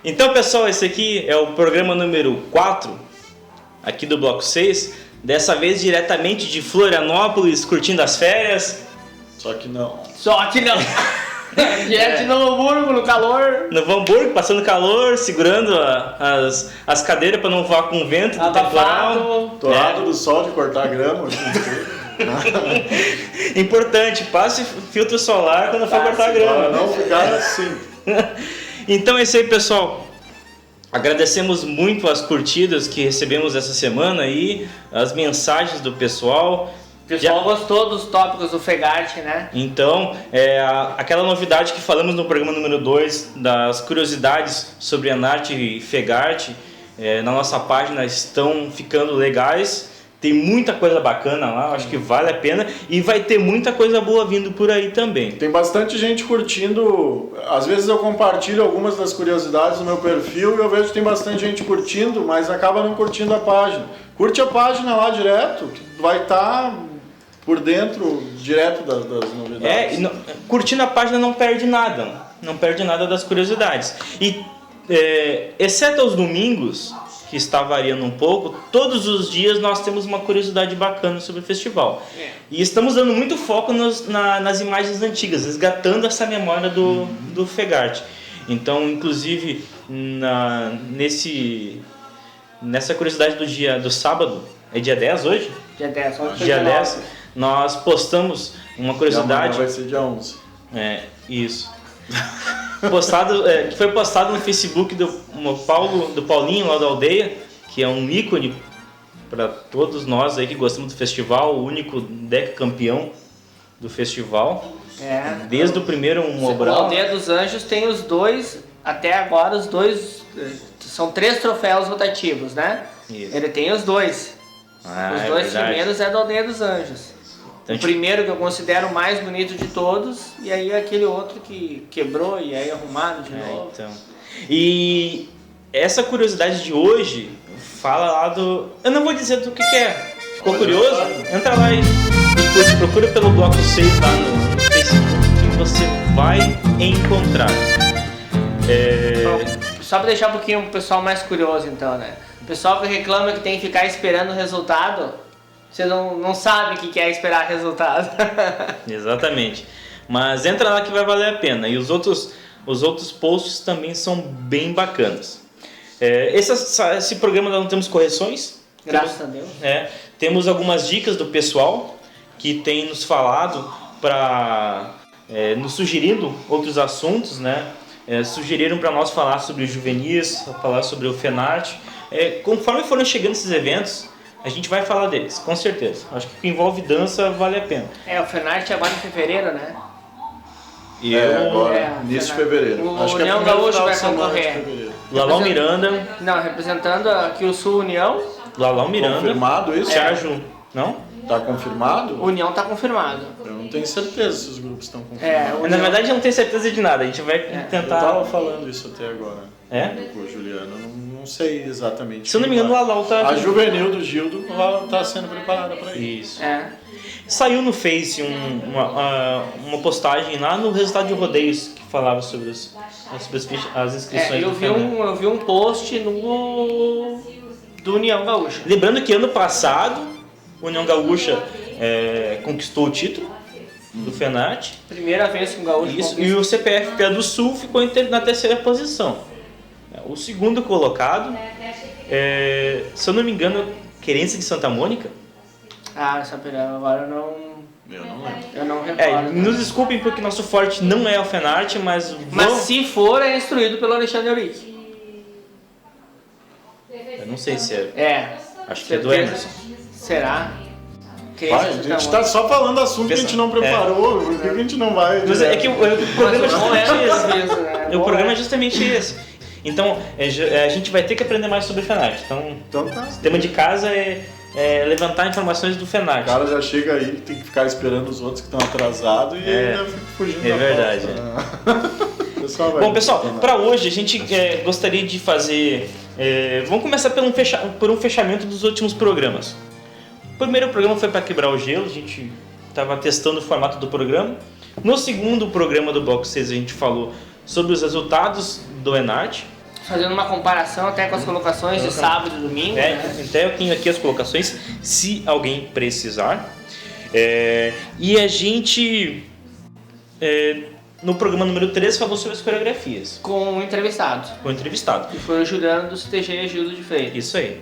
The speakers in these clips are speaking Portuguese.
Então, pessoal, esse aqui é o programa número 4, aqui do Bloco 6. Dessa vez diretamente de Florianópolis, curtindo as férias. Só que não. Direto de Novo Hamburgo, no calor. Novo Hamburgo, passando calor, segurando as cadeiras para não voar com o vento do temporal. Torrado do sol de cortar grama. Importante, passe filtro solar quando for cortar grama. Para não ficar assim. Então é isso aí, pessoal. Agradecemos muito as curtidas que recebemos essa semana aí, as mensagens do pessoal. O pessoal gostou dos tópicos do Fegarte, né? Então, aquela novidade que falamos no programa número 2, das curiosidades sobre a Enarte e Fegarte, na nossa página estão ficando legais. Tem muita coisa bacana lá, acho que vale a pena. E vai ter muita coisa boa vindo por aí também. Tem bastante gente curtindo. Às vezes eu compartilho algumas das curiosidades no meu perfil e eu vejo que tem bastante gente curtindo, mas acaba não curtindo a página. Curte a página lá direto, que vai estar por dentro direto das novidades. Curtindo a página não perde nada. Não perde nada das curiosidades. E, exceto aos domingos, que está variando um pouco, todos os dias nós temos uma curiosidade bacana sobre o festival. E estamos dando muito foco nas imagens antigas, resgatando essa memória do Fegarte. Então, inclusive, nessa curiosidade do sábado, é dia 10 hoje? Dia 10, Dia 10, nós postamos uma curiosidade. E amanhã vai ser dia 11. Isso. Que foi postado no Facebook do Paulinho lá da aldeia, que é um ícone para todos nós aí que gostamos do festival, o único decacampeão do festival. Desde o primeiro Mobral. A Aldeia dos Anjos tem os dois, até agora os dois, são 3 troféus rotativos, né? Isso. Ele tem os dois. Os dois primeiros é da Aldeia dos Anjos. Então, o primeiro que eu considero o mais bonito de todos, e aí aquele outro que quebrou e aí arrumado de novo. Então. E essa curiosidade de hoje fala lá do... Eu não vou dizer do que é. Ficou curioso? Entra lá e procura pelo Bloco 6 lá no Facebook que você vai encontrar. Só para deixar um pouquinho o pessoal mais curioso então, né? O pessoal que reclama que tem que ficar esperando o resultado... Você não sabe o que é esperar resultado. Exatamente. Mas entra lá que vai valer a pena. E os outros posts também são bem bacanas. Esse programa nós não temos correções. Graças a Deus. Temos algumas dicas do pessoal que tem nos falado nos sugerindo outros assuntos, né? Sugeriram para nós falar sobre os juvenis, falar sobre o Fenarte. Conforme foram chegando esses eventos, a gente vai falar deles, com certeza. Acho que o que envolve dança vale a pena. O Fenarte agora em fevereiro, né? Início de fevereiro. O União Gaúcho vai concorrer. Lalau Miranda. Não, representando aqui o Sul União. Lalau Miranda. Confirmado isso? Tiaju. Não? Tá confirmado? O União tá confirmado. Eu não tenho certeza se os grupos estão confirmados. Na verdade, eu não tenho certeza de nada. A gente vai tentar... Eu tava falando isso até agora. Com o Juliano. Não sei exatamente. Se eu não me engano, o Lalau tá... A juvenil do Gildo tá sendo preparada para isso. Isso. Saiu no Face uma postagem lá no resultado de rodeios que falava sobre as inscrições. Eu vi um post do União Gaúcha. Lembrando que ano passado, a União Gaúcha conquistou o título do Fenarte. Primeira vez que o Gaúcho conquistou. E o CPF Pé do Sul ficou na terceira posição. O segundo colocado, se eu não me engano, Querência de Santa Mônica. Agora eu não lembro. Eu não recordo. Nos desculpem porque nosso forte não é o Fenarte, mas se for, é instruído pelo Alexandre Euric. Eu não sei se é. Acho que é do Emerson. Será? A gente tá só falando assunto que a gente não preparou, por que a gente não vai... Mas é que o programa é justamente esse. O programa é justamente esse. Então, a gente vai ter que aprender mais sobre o Fenarte. Então tá. O tema de casa é levantar informações do Fenarte. O cara já chega aí, tem que ficar esperando os outros que estão atrasados e ainda fica fugindo da verdade. Bom, pessoal, para hoje a gente gostaria de fazer Vamos começar por um fechamento dos últimos programas. O primeiro programa foi para quebrar o gelo, a gente estava testando o formato do programa. No segundo programa do Box 6 a gente falou sobre os resultados do Enart. Fazendo uma comparação até com as colocações de sábado e domingo. Até eu tenho aqui as colocações, se alguém precisar. E a gente, no programa número 13, falou sobre as coreografias. Com o entrevistado. Que foi o Juliano do CTG Gildo de Freitas. Isso aí.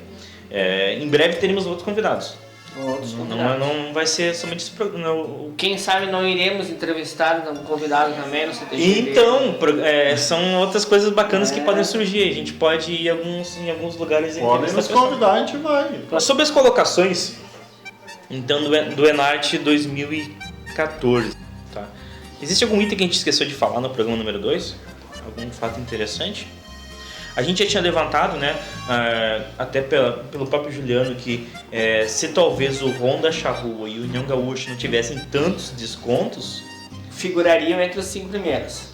Em breve teremos outros convidados. Não vai ser somente esse programa. Quem sabe não iremos entrevistar um convidado também no CTG. Então, são outras coisas bacanas que podem surgir. A gente pode ir em alguns lugares. Podem nos convidar, a gente vai. Sobre as colocações, então, do Enart 2014. Tá? Existe algum item que a gente esqueceu de falar no programa número 2? Algum fato interessante? A gente já tinha levantado, né, até pelo próprio Juliano, que se talvez o Honda Charrua e o União Gaúcho não tivessem tantos descontos, figurariam entre os 5 primeiros.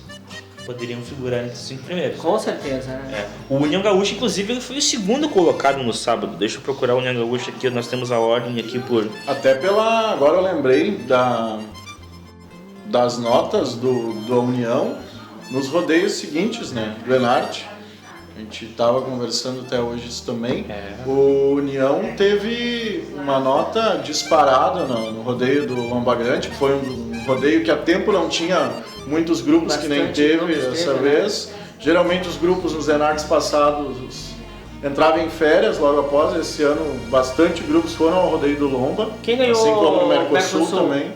Poderiam figurar entre os 5 primeiros. Com certeza, né? O União Gaúcho, inclusive, ele foi o segundo colocado no sábado. Deixa eu procurar o União Gaúcho aqui, nós temos a ordem aqui por... Agora eu lembrei das notas do União nos rodeios seguintes, né, do Enart. A gente estava conversando até hoje isso também. O União teve uma nota disparada no rodeio do Lomba Grande, que foi um rodeio que há tempo não tinha muitos grupos, bastante, que nem teve essa vez. Né? Geralmente os grupos nos Enarts passados entravam em férias logo após. Esse ano bastante grupos foram ao rodeio do Lomba. Quem ganhou assim como o Mercosul também.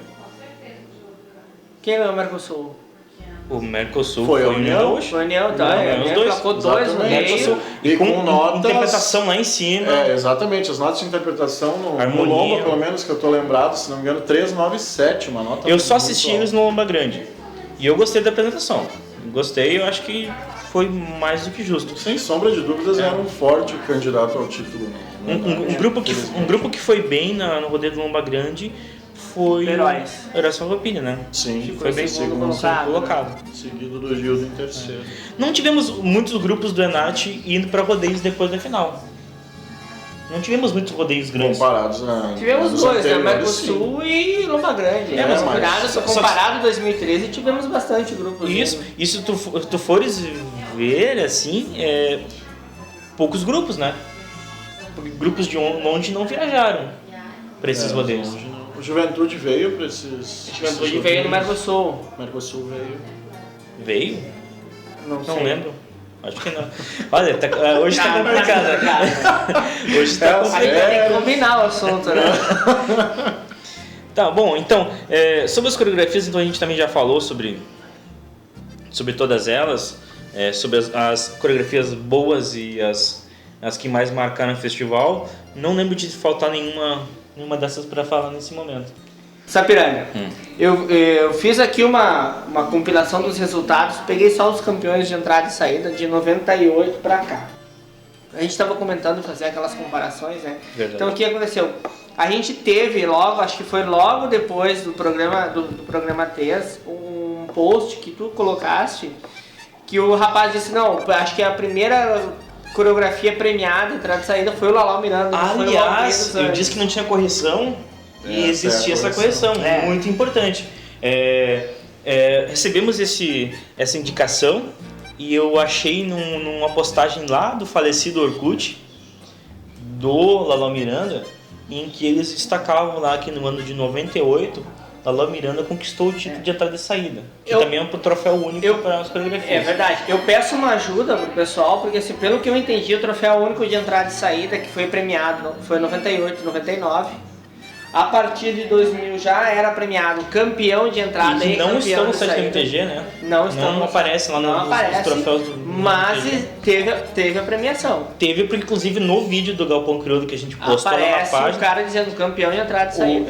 Quem ganhou o Mercosul? O Mercosul foi a União. Foi a União, tá? Os dois. Placou 2 no meio. E com notas... interpretação lá em cima. Exatamente. As notas de interpretação no Lomba, pelo menos que eu tô lembrado, se não me engano, 397, uma nota. Eu só assisti eles no Lomba Grande. E eu gostei da apresentação. Gostei, eu acho que foi mais do que justo. Sem sombra de dúvidas, era um forte candidato ao título. Um grupo que foi bem no rodeio do Lomba Grande foi Heróis Farroupilha, né? Sim, foi bem segundo colocado. Seguido do Gildo em terceiro. Não tivemos muitos grupos do Enart indo para rodeios depois da final. Não tivemos muitos rodeios grandes. Comparados tivemos 2, né? Mercosul e Lomba Grande. Comparado a 2013, tivemos bastante grupos. Isso. E se tu fores ver, assim, poucos grupos, né? Porque grupos de longe não viajaram para esses rodeios. O Juventude veio para esses... Juventude veio no Mercosul. Mercosul veio. Veio? Não lembro. Acho que não. Olha, hoje tá complicado. Hoje tá complicado. Tem que combinar o assunto, né? Tá, bom, então, sobre as coreografias, então a gente também já falou sobre todas elas, sobre as coreografias boas e as que mais marcaram o festival. Não lembro de faltar nenhuma dessas para falar nesse momento. Sapiranga, eu fiz aqui uma compilação dos resultados, peguei só os campeões de entrada e saída de 98 para cá. A gente estava comentando fazer aquelas comparações, né? Verdade. Então o que aconteceu? A gente teve acho que foi logo depois do programa TES, um post que tu colocaste, que o rapaz disse, não, acho que a primeira coreografia premiada, entrada e saída, foi o Lalau Miranda. Aliás, eu disse que não tinha correção e existia essa correção, muito importante. Recebemos essa indicação e eu achei numa postagem lá do falecido Orkut, do Lalau Miranda, em que eles destacavam lá que no ano de 98, Lalau Miranda conquistou o título de entrada e saída, que também é um troféu único para as coreografias. É verdade. Eu peço uma ajuda pro pessoal, porque assim, pelo que eu entendi, o troféu único de entrada e saída, que foi premiado, foi 98, 99. A partir de 2000 já era premiado campeão de entrada e não campeão estão no de site do saída. MTG, né? Não aparece lá nos troféus do mas MTG. teve a premiação. Teve, inclusive, no vídeo do Galpão Crioulo que a gente postou lá na página. Aparece o cara dizendo campeão de entrada e saída.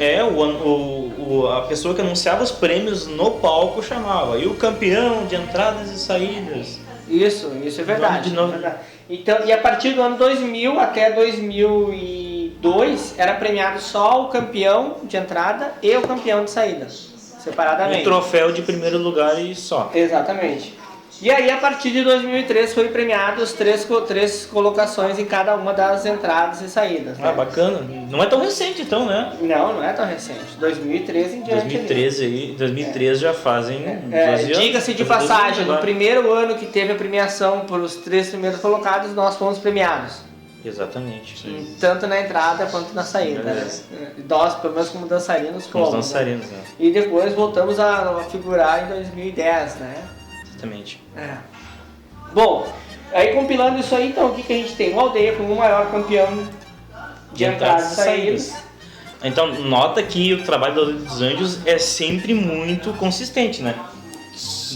A pessoa que anunciava os prêmios no palco chamava. E o campeão de entradas e saídas. Isso é verdade. Verdade. Então, e a partir do ano 2000 até 2002 era premiado só o campeão de entrada e o campeão de saída, separadamente. Um troféu de primeiro lugar e só. Exatamente. E aí, a partir de 2003, foi premiado os três colocações em cada uma das entradas e saídas. Né? Ah, bacana. Não é tão recente então, né? Não é tão recente. 2013 em diante. 2013 já fazem 12 anos. Diga-se de passagem, no primeiro ano que teve a premiação por os 3 primeiros colocados, nós fomos premiados. Exatamente. Tanto na entrada quanto na saída. Né? Nós, pelo menos como dançarinos, fomos. Como dançarinos, né? E depois voltamos a figurar em 2010, né? Exatamente. Bom, aí compilando isso aí, então o que a gente tem? O Aldeia como o maior campeão de entradas e saídas. Então, nota que o trabalho do Aldeia dos Anjos é sempre muito consistente, né?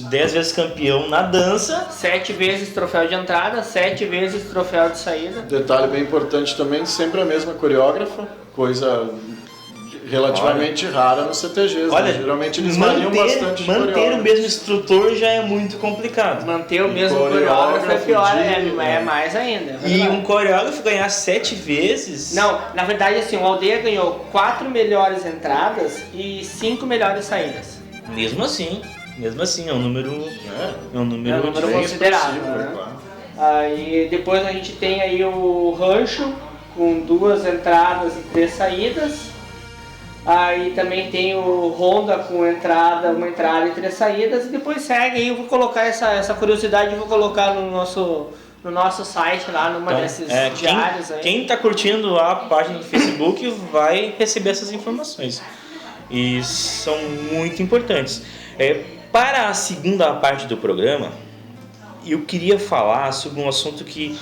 10 vezes campeão na dança. 7 vezes troféu de entrada, 7 vezes troféu de saída. Detalhe bem importante também, sempre a mesma coreógrafa, coisa relativamente rara nos CTGs. Olha, né? Geralmente eles variam bastante de manter o coreógrafo. mesmo instrutor já é muito complicado. Manter o mesmo coreógrafo é pior, é mais ainda. É e um coreógrafo ganhar 7 vezes... Não, na verdade assim, o Aldeia ganhou 4 melhores entradas e 5 melhores saídas. Mesmo assim, é um número... É um número considerável. Né? Claro. Aí depois a gente tem aí o Rancho com 2 entradas e 3 saídas. Aí também tem o Honda com uma entrada e 3 saídas. E depois segue aí, eu vou colocar essa curiosidade, eu vou colocar no nosso site lá, numa desses diários aí. Quem está curtindo a página do Facebook vai receber essas informações. E são muito importantes. Para a segunda parte do programa, eu queria falar sobre um assunto que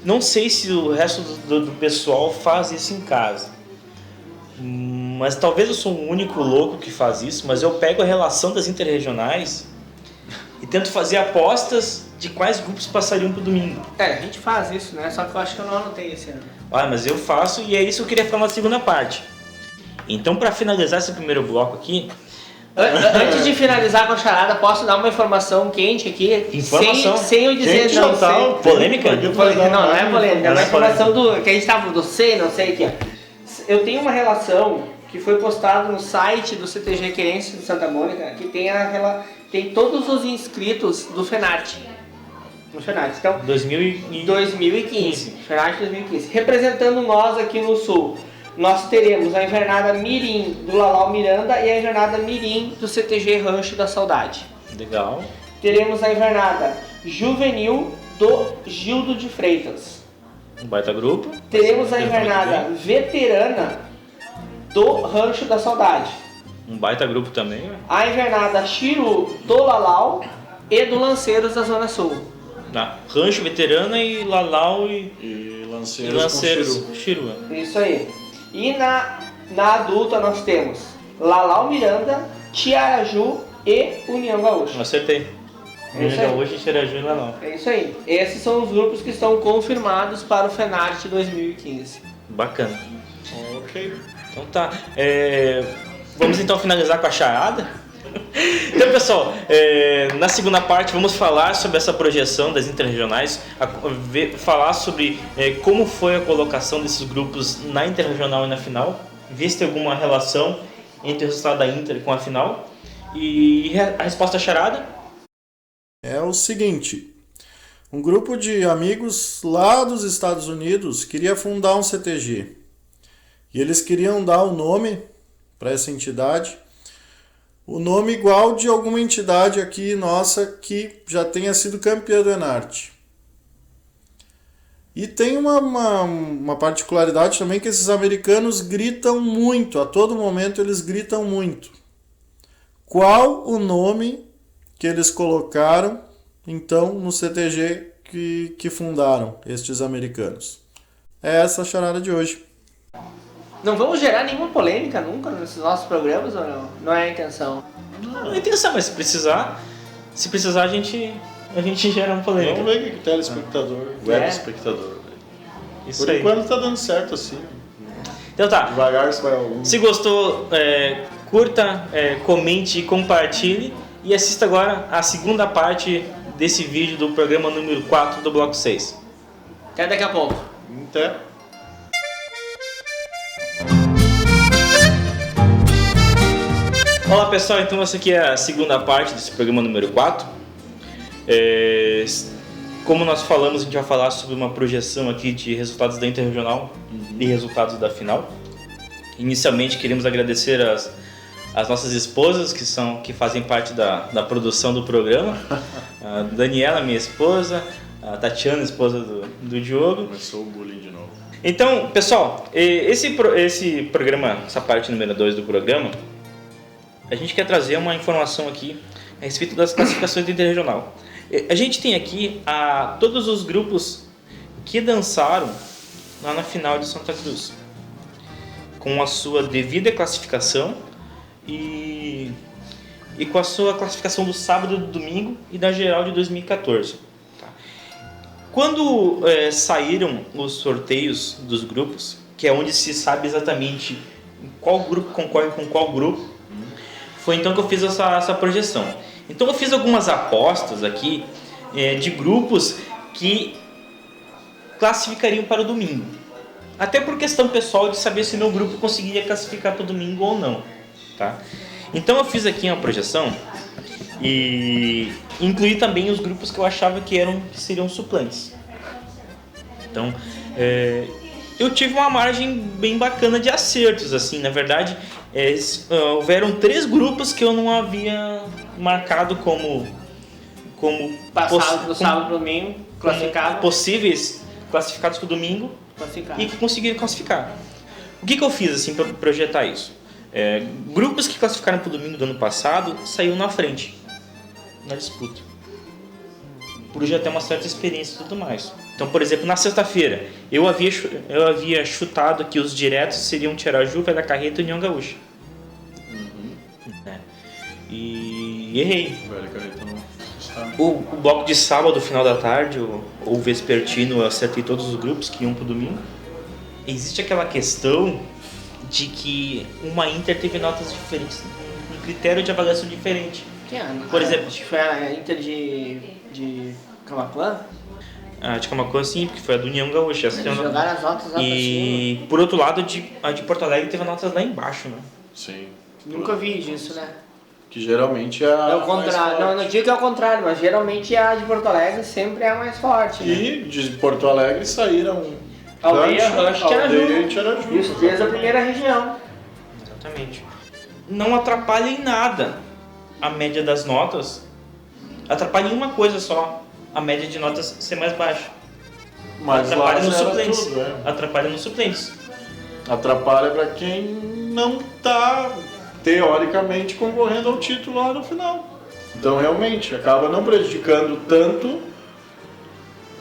não sei se o resto do pessoal faz isso em casa. Mas talvez eu sou o único louco que faz isso, mas eu pego a relação das interregionais e tento fazer apostas de quais grupos passariam pro domingo. A gente faz isso, né? Só que eu acho que eu não anotei esse ano. Mas eu faço e é isso que eu queria falar na segunda parte. Então, para finalizar esse primeiro bloco aqui... Antes de finalizar com a charada, posso dar uma informação quente aqui? Informação? Sem eu dizer Quente não total, sei. Polêmica? Não é polêmica. É uma informação que a gente tava do não sei o que é. Eu tenho uma relação que foi postada no site do CTG Querense de Santa Mônica, que tem todos os inscritos do FENART. No FENART. Então, 2015. FENART 2015. Representando nós aqui no Sul, nós teremos a invernada Mirim do Lalau Miranda e a invernada Mirim do CTG Rancho da Saudade. Legal. Teremos a invernada Juvenil do Gildo de Freitas. Um baita grupo. Teremos a invernada Veterana do Rancho da Saudade. Um baita grupo também. A invernada Chiru do Lalau e do Lanceiros da Zona Sul. Rancho, Veterana e Lalau E Lanceiros com Chiru. Isso aí. E na adulta nós temos Lalau Miranda, Tiaraju e União Gaúcha. Acertei. União Gaúcha, Tiaraju e Lalau. É isso aí. Esses são os grupos que estão confirmados para o FENART 2015. Bacana. Ok. Então tá. Vamos então finalizar com a charada? Então, pessoal, na segunda parte vamos falar sobre essa projeção das interregionais, falar sobre como foi a colocação desses grupos na interregional e na final, ver se tem alguma relação entre o resultado da Inter com a final. E a resposta à charada? É o seguinte: um grupo de amigos lá dos Estados Unidos queria fundar um CTG. E eles queriam dar o nome para essa entidade, o nome igual de alguma entidade aqui nossa que já tenha sido campeã do Enart. E tem uma particularidade também, que esses americanos gritam muito, a todo momento eles gritam muito. Qual o nome que eles colocaram, então, no CTG que fundaram estes americanos? É essa a charada de hoje. Não vamos gerar nenhuma polêmica nunca nesses nossos programas, ou não? Não é a intenção. Não é a intenção, mas se precisar a gente gera uma polêmica. Vamos ver o que o telespectador, web espectador. Isso Por aí. enquanto tá dando certo assim. Então tá. Devagar você vai ao... Se gostou, curta, comente e compartilhe. E assista agora a segunda parte desse vídeo do programa número 4 do Bloco 6. Até daqui a pouco. Até. Olá pessoal, então essa aqui é a segunda parte desse programa número 4. Como nós falamos, a gente vai falar sobre uma projeção aqui de resultados da Interregional e resultados da final. Inicialmente, queremos agradecer as nossas esposas que fazem parte da produção do programa. A Daniela, minha esposa, a Tatiana, esposa do Diogo. Começou o bullying de novo. Então, pessoal, esse programa, essa parte número 2 do programa, a gente quer trazer uma informação aqui a respeito das classificações do Interregional. A gente tem aqui todos os grupos que dançaram lá na final de Santa Cruz, com a sua devida classificação e com a sua classificação do sábado e do domingo e da geral de 2014. Tá? Quando saíram os sorteios dos grupos, que é onde se sabe exatamente qual grupo concorre com qual grupo, foi então que eu fiz essa projeção. Então eu fiz algumas apostas aqui de grupos que classificariam para o domingo. Até por questão pessoal de saber se meu grupo conseguiria classificar para o domingo ou não. Tá? Então eu fiz aqui uma projeção e incluí também os grupos que eu achava que seriam suplentes. Então eu tive uma margem bem bacana de acertos. Assim, na verdade, houveram 3 grupos que eu não havia marcado como Passado do sábado pro domingo, classificado. Possíveis classificados para o domingo e que conseguiram classificar. O que eu fiz assim para projetar isso? Grupos que classificaram para o domingo do ano passado saíram na frente na disputa, por já ter uma certa experiência e tudo mais. Então, por exemplo, na sexta-feira eu havia chutado que os diretos seriam Tiaraju, Velha Carreta e União Gaúcha. E errei. Velha Carreta não está. O bloco de sábado, final da tarde, ou vespertino, eu acertei todos os grupos que iam pro domingo. Existe aquela questão de que uma Inter teve notas diferentes, um critério de avaliação diferente. Por exemplo, acho que foi a Inter de Camaquã. De Camaquã, sim, porque foi a do União Gaúcha. Eles jogaram as notas lá e pra cima. Por outro lado, a de Porto Alegre teve notas lá embaixo, né? Sim. Nunca vi disso, né? Que geralmente é a É o contrário. Não digo que é o contrário, mas geralmente a de Porto Alegre sempre é a mais forte. E de Porto Alegre saíram Aldeia, Rancho e Tiaraju. Isso desde a primeira região. Exatamente. Não atrapalha em nada a média das notas. Atrapalha em uma coisa só: a média de notas ser mais baixa. Mas atrapalha lá nos era suplentes. tudo, Atrapalha nos suplentes. Atrapalha para quem não está teoricamente concorrendo ao título lá no final. Então realmente acaba não prejudicando tanto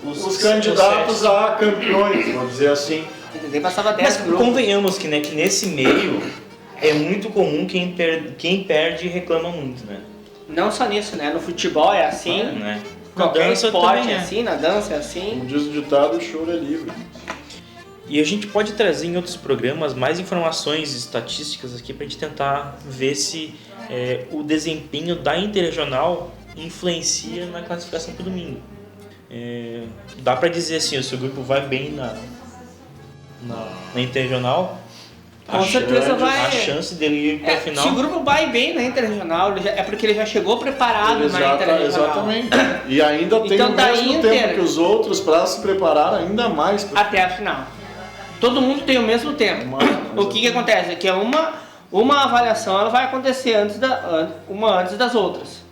os candidatos a campeões, vamos dizer assim. Nem passava 10 Mas grupos. convenhamos que nesse meio é muito comum quem perde reclama muito, né? Não só nisso, né? No futebol é assim. Né? Na Qualquer dança esporte também é assim, na dança é assim. Como diz o ditado, o choro é livre. E a gente pode trazer em outros programas mais informações estatísticas aqui para a gente tentar ver se o desempenho da Interregional influencia na classificação para o domingo. Dá para dizer assim, se o grupo vai bem na Interregional, Com certeza vai. a chance dele ir para a final. Se o grupo vai bem na Interregional, é porque ele já chegou preparado na Interregional. Exatamente. E ainda tem Então, o da mesmo Inter- tempo que os outros para se preparar ainda mais. Até a final. Todo mundo tem o mesmo tempo. O que acontece? É que uma avaliação ela vai acontecer uma antes das outras.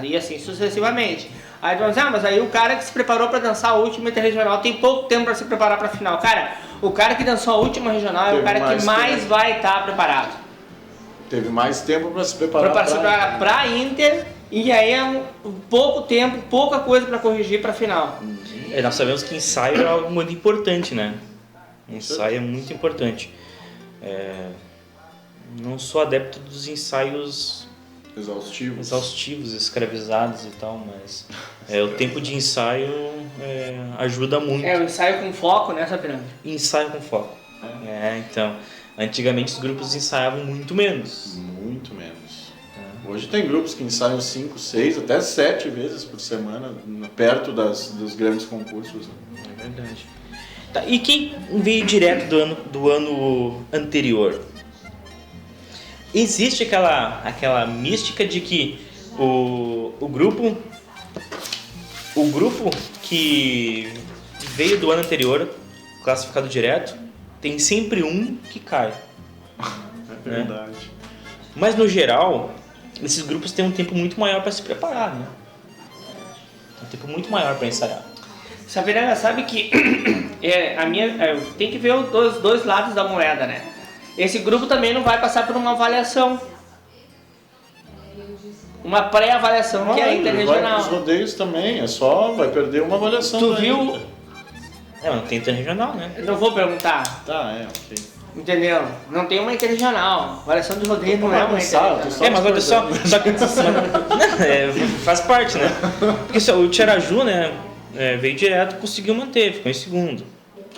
E assim sucessivamente. Aí tu vai dizer, mas aí o cara que se preparou para dançar a última Interregional tem pouco tempo para se preparar para a final. Cara, o cara que dançou a última regional é o cara que mais vai estar preparado. Teve mais tempo para se preparar Para a Inter, e aí é pouco tempo, pouca coisa para corrigir para a final. Nós sabemos que ensaio é algo muito importante, né? Ensaio é muito importante. Não sou adepto dos ensaios exaustivos, escravizados e tal, mas o tempo de ensaio ajuda muito. O ensaio com foco, né, Sapiranga? Ensaio com foco. Então, antigamente os grupos ensaiavam muito menos. Muito menos. Hoje tem grupos que ensaiam 5, 6, até 7 vezes por semana, perto dos grandes concursos. Né? É verdade. Tá, e quem veio direto do ano anterior? Existe aquela mística de que o grupo o grupo que veio do ano anterior, classificado direto, tem sempre um que cai. É verdade. Mas no geral, esses grupos têm um tempo muito maior para se preparar, né? Um tempo muito maior para ensaiar. Sabrina, sabe que tem que ver os dois lados da moeda, né? Esse grupo também não vai passar por uma avaliação. Uma pré-avaliação que é interregional. Os rodeios também, vai perder uma avaliação. Tu viu? Mas não tem interregional, né? Não vou perguntar. Tá, ok. Entendeu? Não tem uma interregional. Avaliação de rodeio não é uma interregional. Mas olha só que faz parte, né? Porque o Tiaraju, né, veio direto, conseguiu manter, ficou em segundo.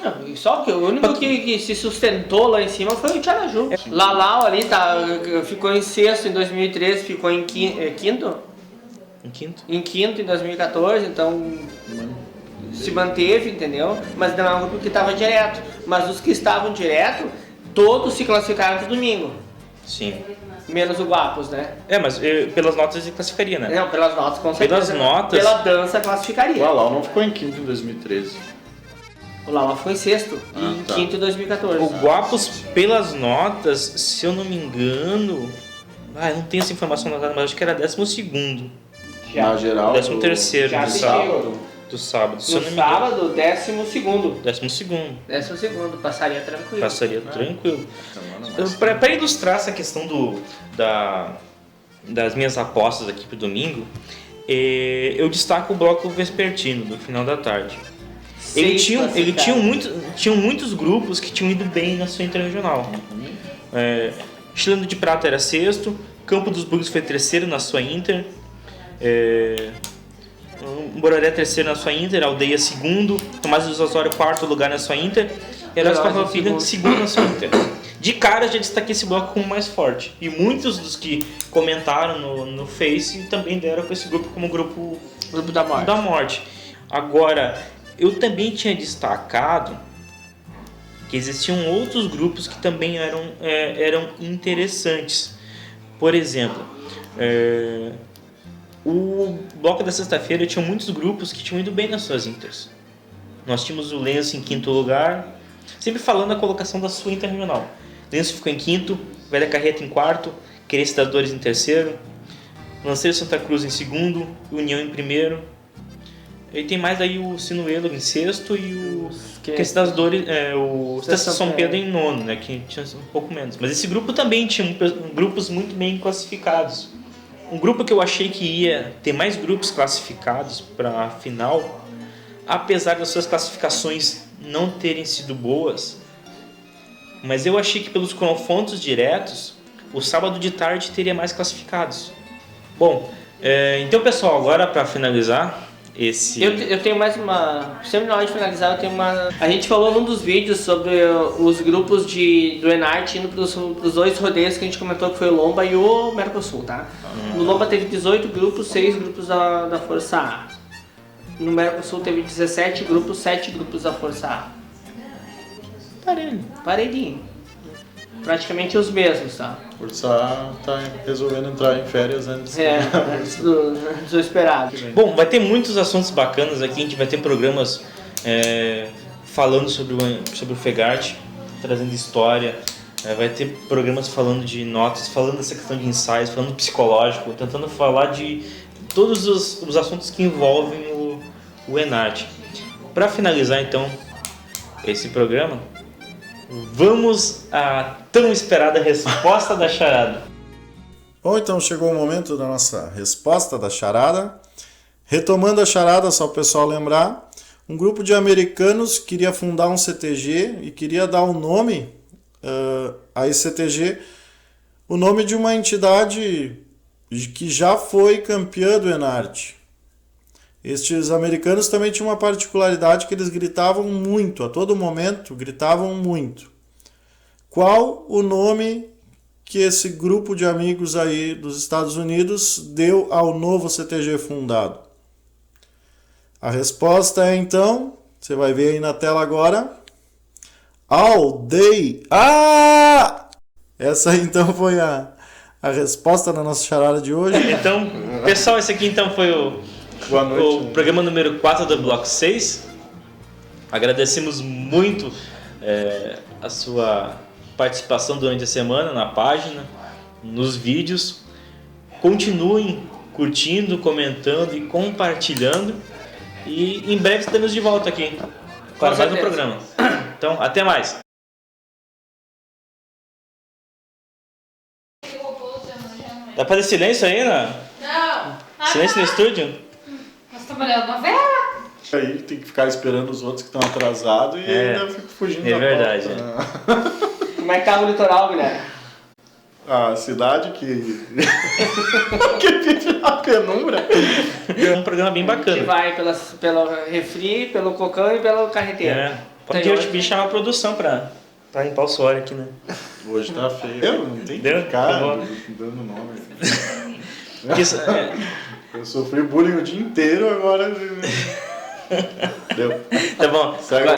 Não, só que o único que se sustentou lá em cima foi o Tiaraju. Lalau ali ficou em sexto em 2013, ficou em quinto? Em quinto. Em quinto em 2014, então se manteve, entendeu? Mas não é um grupo que estava direto. Mas os que estavam direto, todos se classificaram pro domingo. Sim. Menos o Guapos, né? Mas pelas notas ele classificaria, né? Não, pelas notas com certeza. Pelas notas. Pela dança classificaria. O Lalau não ficou em quinto em 2013. O Lalau foi em sexto e em quinto em 2014. O Guapos, pelas notas, se eu não me engano... eu não tenho essa informação notada, mas acho que era 12º. Na geral, 13º já do se sábado. Do sábado. Se eu No não me engano. sábado, 12º. 12º. 12º, passaria tranquilo. Passaria tranquilo. Para ilustrar essa questão das minhas apostas aqui pro domingo, eu destaco o bloco vespertino, do final da tarde. Ele tinha muitos grupos que tinham ido bem na sua interregional. Chileno de Prata era sexto, Campo dos Burgos foi terceiro na sua inter, Bororé terceiro na sua inter, Aldeia segundo, Tomás dos Osório quarto lugar na sua inter, e Heróis Farroupilha segundo na sua inter. De cara já destaquei esse bloco como mais forte. E muitos dos que comentaram no Face também deram com esse grupo como grupo da morte. Agora, eu também tinha destacado que existiam outros grupos que também eram interessantes. Por exemplo, o bloco da sexta-feira tinha muitos grupos que tinham ido bem nas suas inters. Nós tínhamos o Lenço em quinto lugar, sempre falando a colocação da sua interregional. Lenço ficou em quinto, Velha Carreta em quarto, Querência das Dores em terceiro, Lanceiro Santa Cruz em segundo, União em primeiro. E tem mais aí o Sinuelo em sexto e o Querência das Dores, o São Pedro em nono, né, que tinha um pouco menos. Mas esse grupo também tinha grupos muito bem classificados. Um grupo que eu achei que ia ter mais grupos classificados para a final, apesar das suas classificações não terem sido boas, mas eu achei que pelos confrontos diretos, o sábado de tarde teria mais classificados. Bom, então pessoal, agora para finalizar esse... Eu tenho mais uma... Sempre na hora de finalizar, eu tenho uma... A gente falou num dos vídeos sobre os grupos do Enart indo pros dois rodeios que a gente comentou, que foi o Lomba e o Mercosul, tá? No Lomba teve 18 grupos, 6 grupos da Força A. No Mercosul teve 17 grupos, 7 grupos da Força A. Parelhinho. Praticamente os mesmos, tá? Força A tá resolvendo entrar em férias antes do esperado. Bom, vai ter muitos assuntos bacanas aqui, a gente vai ter programas falando sobre o Fegarte, trazendo história, vai ter programas falando de notas, falando dessa questão de ensaios, falando psicológico, tentando falar de todos os assuntos que envolvem o Enart. Para finalizar então esse programa, vamos à tão esperada resposta da charada. Bom, então chegou o momento da nossa resposta da charada. Retomando a charada, só para o pessoal lembrar, um grupo de americanos queria fundar um CTG e queria dar um nome a esse CTG, o nome de uma entidade que já foi campeã do Enart. Estes americanos também tinham uma particularidade que eles gritavam muito, a todo momento gritavam muito. Qual o nome que esse grupo de amigos aí dos Estados Unidos deu ao novo CTG fundado? A resposta é então, você vai ver aí na tela agora, Aldeia. Essa então foi a resposta da nossa charada de hoje. Então, pessoal, esse aqui então foi Boa noite. o programa número 4 do Bloco 6. Agradecemos muito a sua participação durante a semana na página, nos vídeos. Continuem curtindo, comentando e compartilhando. E em breve estaremos de volta aqui para mais um programa. Então, até mais. Dá pra fazer silêncio aí, né? Não. Silêncio no estúdio? Nós estamos olhando novela. Aí tem que ficar esperando os outros que estão atrasados e ainda fico fugindo da verdade. pauta. Como é que tá o litoral, Guilherme? A cidade que vive na penumbra. É um programa bem Que bacana. vai pelo refri, pelo cocão e pelo carreteiro. Pode eu chamar a produção pra limpar o suor aqui, né? Hoje tá feio. Não tem que Deu? ficar Tá bom. dando nome. Porque isso- Eu sofri bullying o dia inteiro, agora... Deu. Tá bom. Segue.